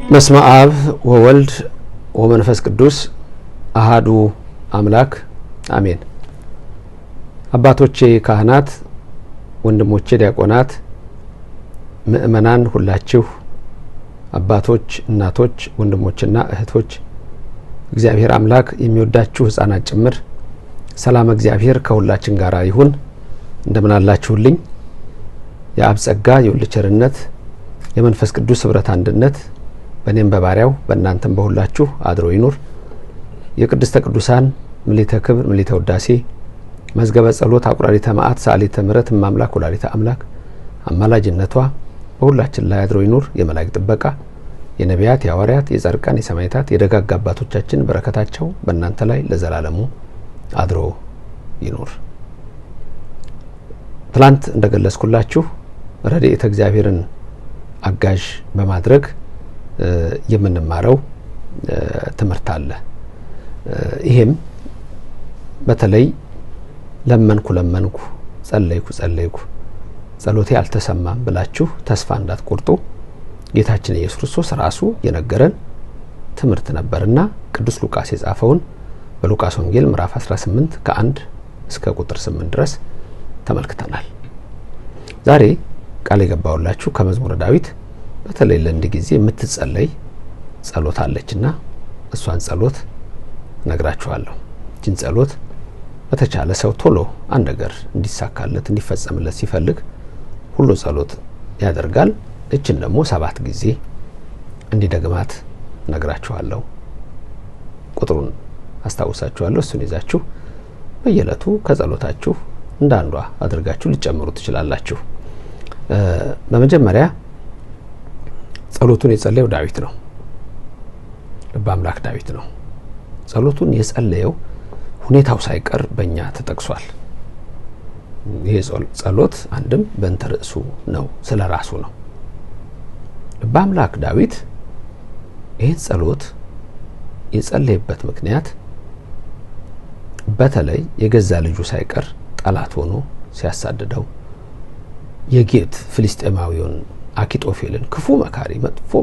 በስመ አብ ወወልድ ወመንፈስ ቅዱስ አሃዱ አምላክ አሜን። አባቶቼ ካህናት፣ ወንድሞቼ ዲያቆናት፣ ምእመናን ሁላችሁ አባቶች፣ እናቶች፣ ወንድሞችና እህቶች እግዚአብሔር አምላክ የሚወዳችሁ ሕፃናት ጭምር ሰላም እግዚአብሔር ከሁላችን ጋር ይሁን። እንደምን አላችሁልኝ? የአብ ጸጋ የወልድ ቸርነት የመንፈስ ቅዱስ ኅብረት አንድነት በእኔም በባሪያው በእናንተም በሁላችሁ አድሮ ይኑር። የቅድስተ ቅዱሳን ምልዕተ ክብር ምልዕተ ውዳሴ መዝገበ ጸሎት አቁራሪተ መዓት ሰዓሊተ ምሕረት እማምላክ ወላዲተ አምላክ አማላጅነቷ በሁላችን ላይ አድሮ ይኑር። የመላእክት ጥበቃ የነቢያት የሐዋርያት የጻድቃን የሰማዕታት የደጋግ አባቶቻችን በረከታቸው በእናንተ ላይ ለዘላለሙ አድሮ ይኑር። ትላንት እንደገለጽኩላችሁ ረድኤተ እግዚአብሔርን አጋዥ በማድረግ የምንማረው ትምህርት አለ። ይሄም በተለይ ለመንኩ ጸለይኩ ጸሎቴ አልተሰማም ብላችሁ ተስፋ እንዳትቆርጡ ጌታችን ኢየሱስ ክርስቶስ ራሱ የነገረን ትምህርት ነበርና ቅዱስ ሉቃስ የጻፈውን በሉቃስ ወንጌል ምዕራፍ 18 ከ1 እስከ ቁጥር 8 ድረስ ተመልክተናል። ዛሬ ቃል የገባውላችሁ ከመዝሙረ ዳዊት በተለይ ለእንድ ጊዜ የምትጸለይ ጸሎት አለችና እሷን ጸሎት ነግራችኋለሁ። እቺን ጸሎት በተቻለ ሰው ቶሎ አንድ ነገር እንዲሳካለት እንዲፈጸምለት ሲፈልግ ሁሉ ጸሎት ያደርጋል። እቺን ደግሞ 7 ጊዜ እንዲደግማት ነግራችኋለሁ። ቁጥሩን አስታውሳችኋለሁ። እሱን ይዛችሁ በየዕለቱ ከጸሎታችሁ እንዳንዷ አድርጋችሁ ሊጨምሩ ትችላላችሁ። በመጀመሪያ ጸሎቱን የጸለየው ዳዊት ነው። ልበ አምላክ ዳዊት ነው። ጸሎቱን የጸለየው ሁኔታው ሳይቀር በእኛ ተጠቅሷል። ይሄ ጸሎት አንድም በእንተ ርዕሱ ነው፣ ስለ ራሱ ነው። ልበ አምላክ ዳዊት ይህን ጸሎት የጸለየበት ምክንያት በተለይ የገዛ ልጁ ሳይቀር ጠላት ሆኖ ሲያሳድደው የጌት ፍልስጤማዊውን አኪጦፌልን ክፉ መካሪ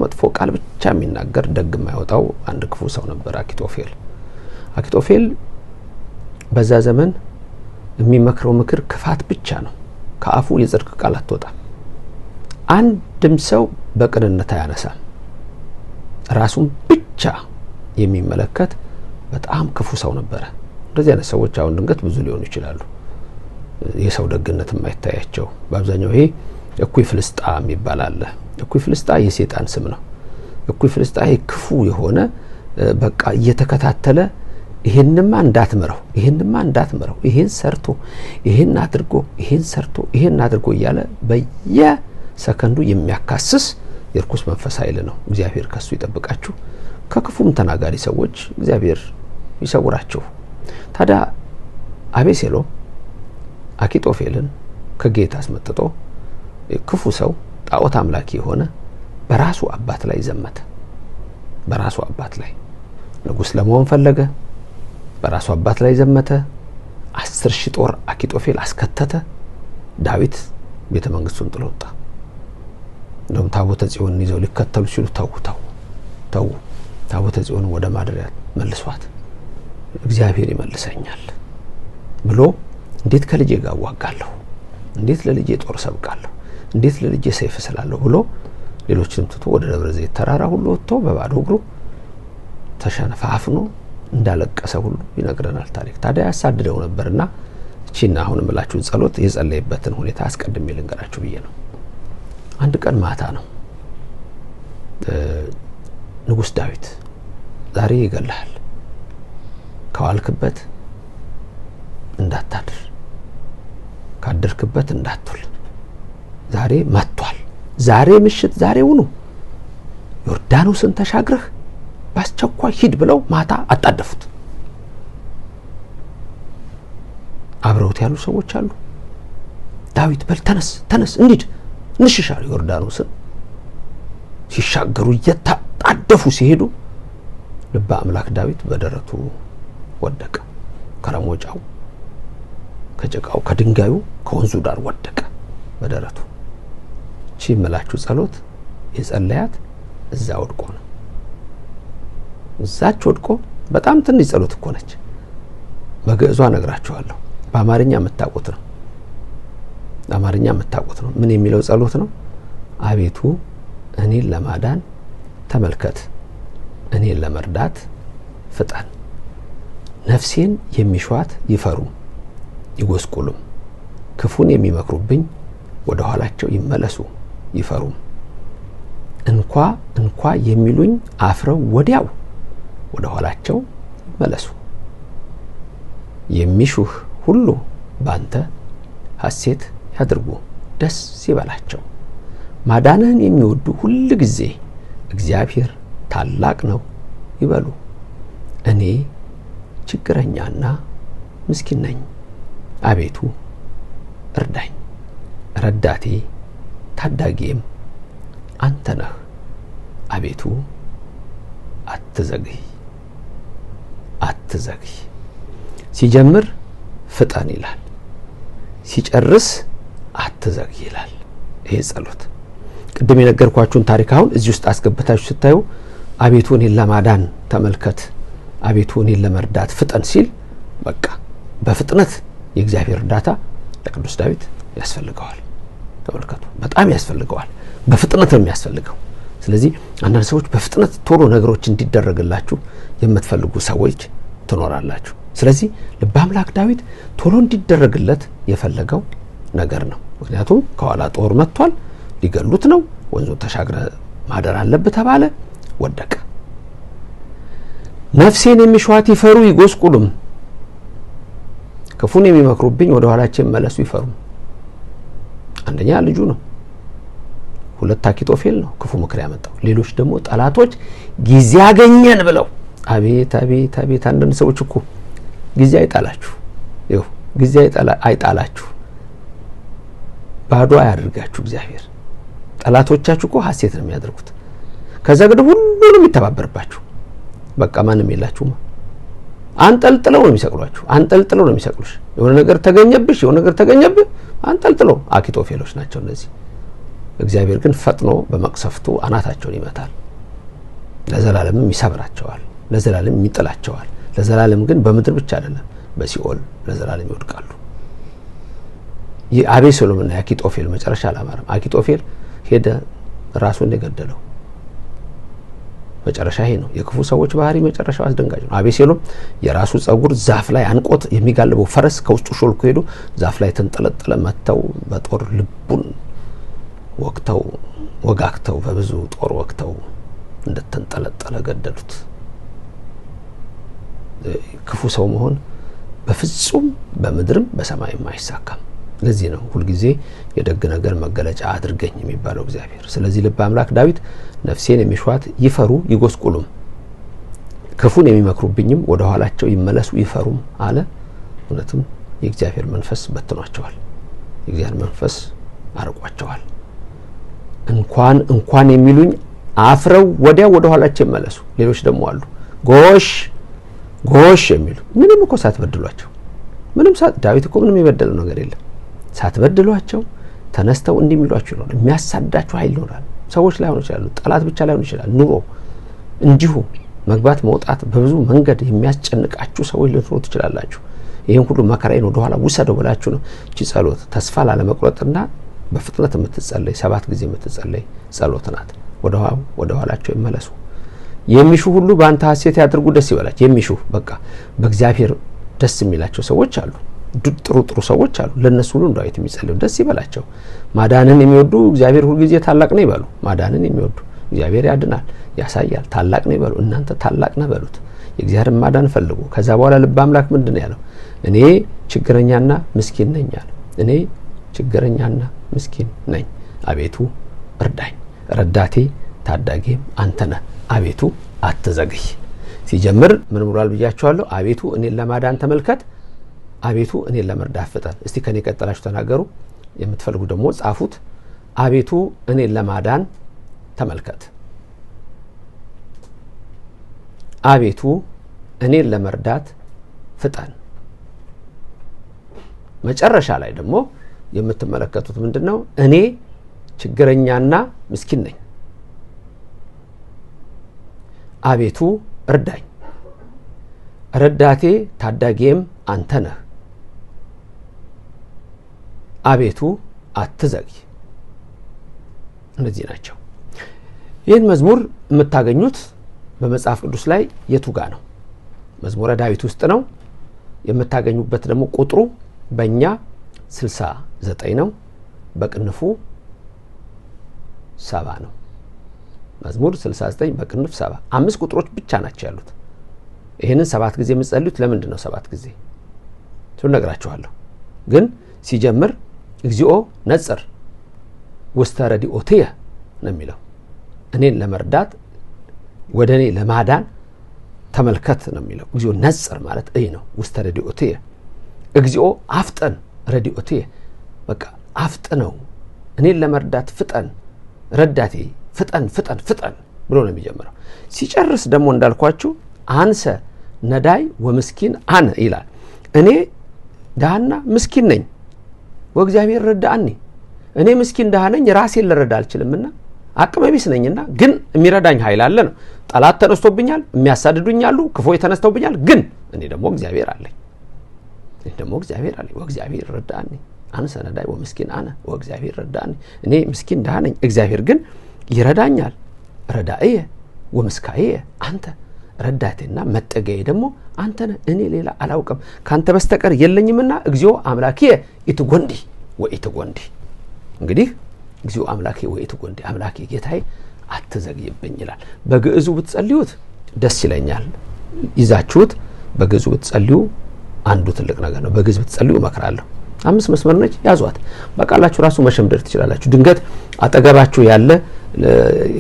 መጥፎ ቃል ብቻ የሚናገር ደግ የማይወጣው አንድ ክፉ ሰው ነበር አኪጦፌል በዛ ዘመን የሚመክረው ምክር ክፋት ብቻ ነው። ከአፉ የጽድቅ ቃል አትወጣም። አንድም ሰው በቅንነት አያነሳም። ራሱን ብቻ የሚመለከት በጣም ክፉ ሰው ነበረ። እንደዚህ አይነት ሰዎች አሁን ድንገት ብዙ ሊሆኑ ይችላሉ። የሰው ደግነት የማይታያቸው በአብዛኛው ይሄ እኩይ ፍልስጣ የሚባል አለ። እኩይ ፍልስጣ የሰይጣን ስም ነው። እኩይ ፍልስጣ ክፉ የሆነ በቃ እየተከታተለ ይሄንማ እንዳትመረው ይሄን ሰርቶ ይሄን አድርጎ እያለ በየሰከንዱ የሚያካስስ የርኩስ መንፈስ ኃይል ነው። እግዚአብሔር ከሱ ይጠብቃችሁ። ከክፉም ተናጋሪ ሰዎች እግዚአብሔር ይሰውራችሁ። ታዲያ አቤሴሎም አኪጦፌልን ከጌት አስመጥቶ ክፉ ሰው ጣዖት አምላኪ የሆነ በራሱ አባት ላይ ዘመተ። በራሱ አባት ላይ ንጉስ ለመሆን ፈለገ። በራሱ አባት ላይ ዘመተ። 10,000 ጦር አኪጦፌል አስከተተ። ዳዊት ቤተ መንግስቱን ጥሎ ወጣ። እንደውም ታቦተ ጽዮን ይዘው ሊከተሉ ሲሉ ተው ታቦተ ጽዮን ወደ ማደሪያ መልሷት፣ እግዚአብሔር ይመልሰኛል ብሎ እንዴት ከልጄ ጋር ዋጋለሁ፣ እንዴት ለልጄ ጦር ሰብቃለሁ፣ እንዴት ለልጄ ሰይፍ ስላለሁ ብሎ ሌሎችንም ትቶ ወደ ደብረ ዘይት ተራራ ሁሉ ወጥቶ በባዶ እግሩ ተሸነፋፍኖ እንዳለቀሰ ሁሉ ይነግረናል ታሪክ። ታዲያ ያሳድደው ነበርና እቺና አሁን እምላችሁን ጸሎት የጸለየበትን ሁኔታ አስቀድሜ ልንገራችሁ ብዬ ነው። አንድ ቀን ማታ ነው። ንጉስ ዳዊት ዛሬ ይገላል፣ ከዋልክበት እንዳታድር፣ ካደርክበት እንዳትውል፣ ዛሬ መጥቷል፣ ዛሬ ምሽት ዛሬውኑ ዮርዳኖስን ተሻግረህ በአስቸኳይ ሂድ ብለው ማታ አጣደፉት። አብረውት ያሉ ሰዎች አሉ። ዳዊት በል ተነስ እንሽሻል። ዮርዳኖስን ሲሻገሩ እየታጣደፉ ሲሄዱ ልበ አምላክ ዳዊት በደረቱ ወደቀ። ከረሞጫው ከጭቃው ከድንጋዩ ከወንዙ ዳር ወደቀ በደረቱ። እቺ መላችሁ ጸሎት የጸለያት እዛ ወድቆ ነው። እዛች ወድቆ በጣም ትንሽ ጸሎት እኮ ነች። በግዕዟ ነግራችኋለሁ። በአማርኛ የምታውቁት ነው። ምን የሚለው ጸሎት ነው? አቤቱ እኔን ለማዳን ተመልከት፣ እኔን ለመርዳት ፍጠን። ነፍሴን የሚሿት ይፈሩ ይጎስቁሉም፣ ክፉን የሚመክሩብኝ ወደ ኋላቸው ይመለሱ ይፈሩም። እንኳ የሚሉኝ አፍረው ወዲያው ወደ ኋላቸው ይመለሱ። የሚሹህ ሁሉ ባንተ ሐሴት ያድርጉ ደስ ይበላቸው። ማዳንህን የሚወዱ ሁል ጊዜ እግዚአብሔር ታላቅ ነው ይበሉ። እኔ ችግረኛና ምስኪን ነኝ፣ አቤቱ እርዳኝ። ረዳቴ ታዳጊም አንተ ነህ፣ አቤቱ አትዘግይ። ሲጀምር ፍጠን ይላል፣ ሲጨርስ አትዘግይ ይላል። ይሄ ጸሎት ቅድም የነገርኳችሁን ታሪክ አሁን እዚህ ውስጥ አስገብታችሁ ስታዩ አቤቱ እኔን ለማዳን ተመልከት፣ አቤቱ እኔን ለመርዳት ፍጠን ሲል በቃ በፍጥነት የእግዚአብሔር እርዳታ ለቅዱስ ዳዊት ያስፈልገዋል። ተመልከቱ፣ በጣም ያስፈልገዋል። በፍጥነት ነው የሚያስፈልገው። ስለዚህ አንዳንድ ሰዎች በፍጥነት ቶሎ ነገሮች እንዲደረግላችሁ የምትፈልጉ ሰዎች ትኖራላችሁ። ስለዚህ ልበ አምላክ ዳዊት ቶሎ እንዲደረግለት የፈለገው ነገር ነው። ምክንያቱም ከኋላ ጦር መጥቷል፣ ሊገሉት ነው፣ ወንዙን ተሻግረ ማደር አለብህ ተባለ፣ ወደቀ። ነፍሴን የሚሿት ይፈሩ ይጎስቁሉም፣ ክፉን የሚመክሩብኝ ወደ ኋላቸው ይመለሱ ይፈሩም። አንደኛ ልጁ ነው፣ ሁለት አኪጦፌል ነው ክፉ ምክር ያመጣው። ሌሎች ደግሞ ጠላቶች ጊዜ ያገኘን ብለው አቤት አቤት አቤት። አንዳንድ ሰዎች እኮ ጊዜ አይጣላችሁ፣ ይኸው ጊዜ አይጣላችሁ፣ ባዶ አያድርጋችሁ እግዚአብሔር። ጠላቶቻችሁ እኮ ሐሴት ነው የሚያደርጉት። ከዛ ግን ሁሉንም ይተባበርባችሁ። በቃ ማንም የላችሁም። አንጠልጥለው ነው የሚሰቅሏችሁ፣ አንጠልጥለው ነው የሚሰቅሉሽ። የሆነ ነገር ተገኘብሽ፣ የሆነ ነገር ተገኘብህ፣ አንጠልጥለው። አኪጦፌሎች ናቸው እነዚህ። እግዚአብሔር ግን ፈጥኖ በመቅሰፍቱ አናታቸውን ይመታል፣ ለዘላለምም ይሰብራቸዋል፣ ለዘላለም ይጥላቸዋል። ለዘላለም ግን በምድር ብቻ አይደለም በሲኦል ለዘላለም ይወድቃሉ። የአቤሴሎምና የአኪጦፌል መጨረሻ አላማረም። አኪጦፌል ሄደ ራሱን የገደለው። መጨረሻ ይሄ ነው። የክፉ ሰዎች ባህሪ መጨረሻው አስደንጋጭ ነው። አቤሴሎም የራሱ ጸጉር ዛፍ ላይ አንቆት የሚጋልበው ፈረስ ከውስጡ ሾልኮ ሄዶ ዛፍ ላይ ተንጠለጠለ። መተው በጦር ልቡን ወጋግተው በብዙ ጦር ወግተው እንደተንጠለጠለ ገደሉት። ክፉ ሰው መሆን በፍጹም በምድርም በሰማይም አይሳካም። ለዚህ ነው ሁልጊዜ የደግ ነገር መገለጫ አድርገኝ የሚባለው እግዚአብሔር። ስለዚህ ልበ አምላክ ዳዊት ነፍሴን የሚሿት ይፈሩ ይጎስቁሉም፣ ክፉን የሚመክሩብኝም ወደ ኋላቸው ይመለሱ ይፈሩም አለ። እውነትም የእግዚአብሔር መንፈስ በትኗቸዋል፣ የእግዚአብሔር መንፈስ አርቋቸዋል። እንኳን የሚሉኝ አፍረው ወዲያው ወደ ኋላቸው ይመለሱ። ሌሎች ደግሞ አሉ ጎሽ የሚሉ ምንም እኮ ሳትበድሏቸው፣ ዳዊት እኮ ምንም የበደለው ነገር የለም። ሳትበድሏቸው ተነስተው እንዲሚሏችሁ ነው። የሚያሳዳችሁ ኃይል ይኖራል። ሰዎች ላይሆን ይችላሉ፣ ጠላት ብቻ ላይሆን ይችላል። ኑሮ እንዲሁ መግባት መውጣት በብዙ መንገድ የሚያስጨንቃችሁ ሰዎች ልትኖሩ ትችላላችሁ። ይሄን ሁሉ መከራዬን ወደ ኋላ ውሰደው ብላችሁ ነው እቺ ጸሎት ተስፋ ላለመቁረጥና በፍጥነት የምትጸለይ 7 ጊዜ የምትጸለይ ጸሎት ናት። ወደ ኋላቸው ይመለሱ። የሚሹ ሁሉ በአንተ ሐሴት ያድርጉ ደስ ይበላቸው። የሚሹ በቃ በእግዚአብሔር ደስ የሚላቸው ሰዎች አሉ፣ ጥሩ ሰዎች አሉ። ለነሱ ሁሉ ዳዊት የሚጸልዩ ደስ ይበላቸው። ማዳንን የሚወዱ እግዚአብሔር ሁሉ ጊዜ ታላቅ ነው ይበሉ። ማዳንን የሚወዱ እግዚአብሔር ያድናል፣ ያሳያል፣ ታላቅ ነው ይበሉ። እናንተ ታላቅ ነው በሉት። የእግዚአብሔርን ማዳን ፈልጉ። ከዛ በኋላ ልበ አምላክ ምንድነው ያለው? እኔ ችግረኛና ምስኪን ነኝ አለ። እኔ ችግረኛና ምስኪን ነኝ፣ አቤቱ እርዳኝ። ረዳቴ ታዳጊም አንተ ነህ፣ አቤቱ አትዘግይ። ሲጀምር ምን ብሏል ብያችኋለሁ? አቤቱ እኔን ለማዳን ተመልከት፣ አቤቱ እኔን ለመርዳት ፍጠን። እስቲ ከኔ ቀጥላችሁ ተናገሩ። የምትፈልጉ ደግሞ ጻፉት። አቤቱ እኔን ለማዳን ተመልከት፣ አቤቱ እኔን ለመርዳት ፍጠን። መጨረሻ ላይ ደግሞ የምትመለከቱት ምንድነው? እኔ ችግረኛና ምስኪን ነኝ፣ አቤቱ እርዳኝ፣ ረዳቴ ታዳጊም አንተ ነህ፣ አቤቱ አትዘግይ። እነዚህ ናቸው። ይህን መዝሙር የምታገኙት በመጽሐፍ ቅዱስ ላይ የቱ ጋር ነው? መዝሙረ ዳዊት ውስጥ ነው። የምታገኙበት ደግሞ ቁጥሩ በእኛ 69 ነው፣ በቅንፉ 70 ነው። መዝሙር 69 በቅንፍ 70 5 ቁጥሮች ብቻ ናቸው ያሉት። ይሄንን 7 ጊዜ የምትጸልዩት ለምንድን ነው? 7 ጊዜ ትነግራችኋለሁ። ግን ሲጀምር እግዚኦ ነጽር ውስተ ረድኤትየ ነው የሚለው። እኔን ለመርዳት ወደ እኔ ለማዳን ተመልከት ነው የሚለው። እግዚኦ ነጽር ማለት እይ ነው። ውስተ ረድኤትየ እግዚኦ አፍጠን ረድኤትየ በቃ አፍጥነው እኔን ለመርዳት ፍጠን ረዳቴ ፍጠን ፍጠን ፍጠን ብሎ ነው የሚጀምረው። ሲጨርስ ደግሞ እንዳልኳችሁ አንሰ ነዳይ ወምስኪን አነ ይላል። እኔ ደሃና ምስኪን ነኝ ወእግዚአብሔር ረዳአኒ። እኔ ምስኪን ደሃ ነኝ ራሴን ልረዳ አልችልምና አቅመ ቢስ ነኝና ግን የሚረዳኝ ኃይል አለ ነው። ጠላት ተነስቶብኛል፣ የሚያሳድዱኛሉ፣ ክፉዎች ተነስተውብኛል፣ ግን እኔ ደግሞ እግዚአብሔር አለኝ። ወእግዚአብሔር ረዳአኒ አንሰ ነዳይ ወምስኪን አነ ወእግዚአብሔር ረዳአኒ። እኔ ምስኪን ደሃ ነኝ፣ እግዚአብሔር ግን ይረዳኛል። ረዳእየ ወምስካየ አንተ፣ ረዳቴና መጠገዬ ደግሞ አንተ ነህ። እኔ ሌላ አላውቅም ካንተ በስተቀር የለኝምና እግዚኦ አምላኬ ኢትጎንዲ ወኢትጎንዲ። እንግዲህ እግዚኦ አምላኬ ወኢትጎንዲ፣ አምላኬ ጌታዬ አትዘግይብኝ ይላል። በግዕዙ ብትጸልዩት ደስ ይለኛል። ይዛችሁት በግዕዙ ብትጸልዩ አንዱ ትልቅ ነገር ነው። በግዕዝ ብትጸልዩ እመክራለሁ። 5 መስመር ነች፣ ያዟት። በቃላችሁ ራሱ መሸምደር ትችላላችሁ። ድንገት አጠገባችሁ ያለ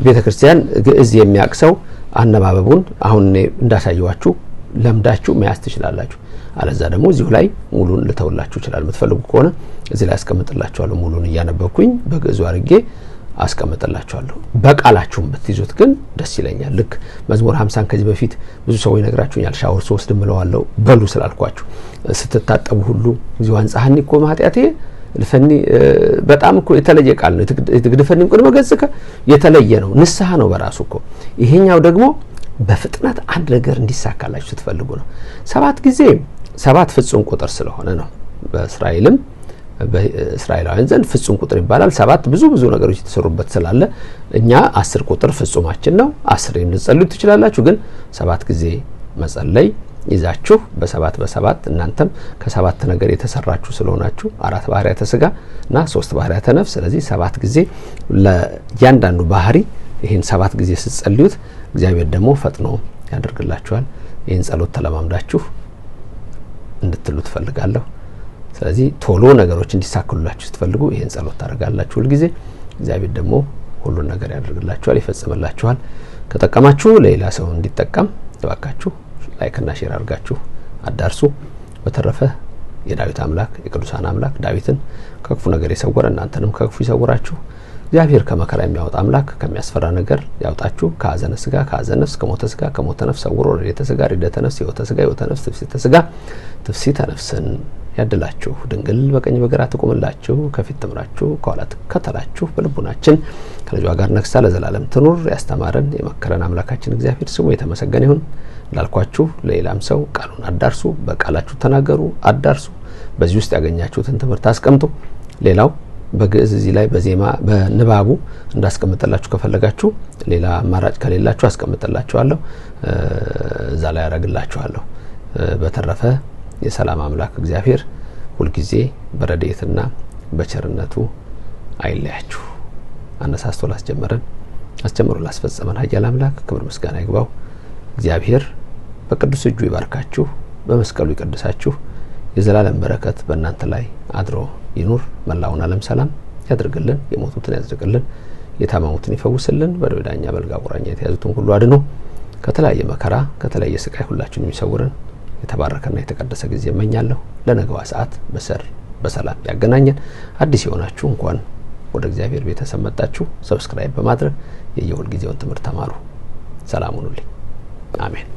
ቤተክርስቲያን ግዕዝ የሚያቅሰው አነባበቡን አሁን እንዳሳየዋችሁ ለምዳችሁ መያዝ ትችላላችሁ። አለዛ ደግሞ እዚሁ ላይ ሙሉን ልተውላችሁ ይችላል። የምትፈልጉ ከሆነ እዚህ ላይ አስቀምጥላችኋለሁ። ሙሉን እያነበብኩኝ በግዕዙ አድርጌ አስቀምጥላችኋለሁ። በቃላችሁም ብትይዙት ግን ደስ ይለኛል። ልክ መዝሙር 50 ከዚህ በፊት ብዙ ሰዎች ነግራችሁኛል። ሻወር ስወስድ እምለዋለሁ በሉ ስላልኳችሁ። ስትታጠቡ ሁሉ እዚሁ አንጻሐኒ እኮ ማኃጢአቴ ልፈኒ በጣም እኮ የተለየ ቃል ነው። ትግድፈኒ ቅድመ ገጽከ የተለየ ነው። ንስሐ ነው በራሱ እኮ። ይሄኛው ደግሞ በፍጥነት አንድ ነገር እንዲሳካላችሁ ስትፈልጉ ነው። 7 ጊዜ 7 ፍጹም ቁጥር ስለሆነ ነው። በእስራኤላውያን ዘንድ ፍጹም ቁጥር ይባላል። 7 ብዙ ነገሮች የተሰሩበት ስላለ እኛ 10 ቁጥር ፍጹማችን ነው። 10 ልትጸልዩ ትችላላችሁ። ግን 7 ጊዜ መጸለይ ይዛችሁ በ7 እናንተም ከ7 ነገር የተሰራችሁ ስለሆናችሁ 4 ባህሪያተ ሥጋ እና 3 ባህሪያተ ነፍስ። ስለዚህ 7 ጊዜ ለእያንዳንዱ ባህሪ ይህን 7 ጊዜ ስትጸልዩት እግዚአብሔር ደግሞ ፈጥኖ ያደርግላችኋል። ይህን ጸሎት ተለማምዳችሁ እንድትሉ ትፈልጋለሁ። ስለዚህ ቶሎ ነገሮች እንዲሳክሉላችሁ ስትፈልጉ ይህን ጸሎት ታደርጋላችሁ ሁሉ ጊዜ። እግዚአብሔር ደግሞ ሁሉን ነገር ያደርግላችኋል፣ ይፈጽምላችኋል። ከጠቀማችሁ ለሌላ ሰው እንዲጠቀም ተባካችሁ ላይክ እና ሼር አድርጋችሁ አዳርሱ። በተረፈ የዳዊት አምላክ የቅዱሳን አምላክ ዳዊትን ከክፉ ነገር የሰወረ እናንተንም ከክፉ ይሰውራችሁ። እግዚአብሔር ከመከራ የሚያወጣ አምላክ ከሚያስፈራ ነገር ያውጣችሁ። ከሐዘነ ሥጋ ከሐዘነ ነፍስ፣ ከሞተ ሥጋ ከሞተ ነፍስ ሰውሮ ረድኤተ ሥጋ ረድኤተ ነፍስ፣ ሕይወተ ሥጋ ሕይወተ ነፍስ፣ ትፍሥሕተ ሥጋ ትፍሥሕተ ነፍስን ያድላችሁ። ድንግል በቀኝ በግራ ትቆምላችሁ፣ ከፊት ትምራችሁ፣ ከኋላ ትከተላችሁ። በልቡናችን ከልጇ ጋር ነግሳ ለዘላለም ትኑር። ያስተማረን የመከረን አምላካችን እግዚአብሔር ስሙ የተመሰገነ ይሁን። እንዳልኳችሁ ለሌላም ሰው ቃሉን አዳርሱ። በቃላችሁ ተናገሩ፣ አዳርሱ። በዚህ ውስጥ ያገኛችሁትን ትምህርት አስቀምጡ። ሌላው በግዕዝ እዚህ ላይ በዜማ በንባቡ እንዳስቀምጥላችሁ ከፈለጋችሁ ሌላ አማራጭ ከሌላችሁ አስቀምጥላችኋለሁ፣ እዛ ላይ ያረግላችኋለሁ። በተረፈ የሰላም አምላክ እግዚአብሔር ሁልጊዜ በረድኤትና በቸርነቱ አይለያችሁ። አነሳስቶ ላስጀመረን አስጀምሮ ላስፈጸመን ኃያል አምላክ ክብር ምስጋና ይግባው። እግዚአብሔር በቅዱስ እጁ ይባርካችሁ፣ በመስቀሉ ይቀድሳችሁ። የዘላለም በረከት በእናንተ ላይ አድሮ ይኑር። መላውን ዓለም ሰላም ያድርግልን፣ የሞቱትን ያድርግልን፣ የታመሙትን ይፈውስልን፣ በደዌዳኛ በልጋ ቁራኛ የተያዙትን ሁሉ አድኖ ከተለያየ መከራ ከተለያየ ስቃይ ሁላችሁን የሚሰውርን የተባረከና የተቀደሰ ጊዜ እመኛለሁ። ለነገዋ ሰዓት በሰላም ያገናኘን። አዲስ የሆናችሁ እንኳን ወደ እግዚአብሔር ቤተሰብ መጣችሁ። ሰብስክራይብ በማድረግ የየሁል ጊዜውን ትምህርት ተማሩ። ሰላም ሁኑልኝ። አሜን።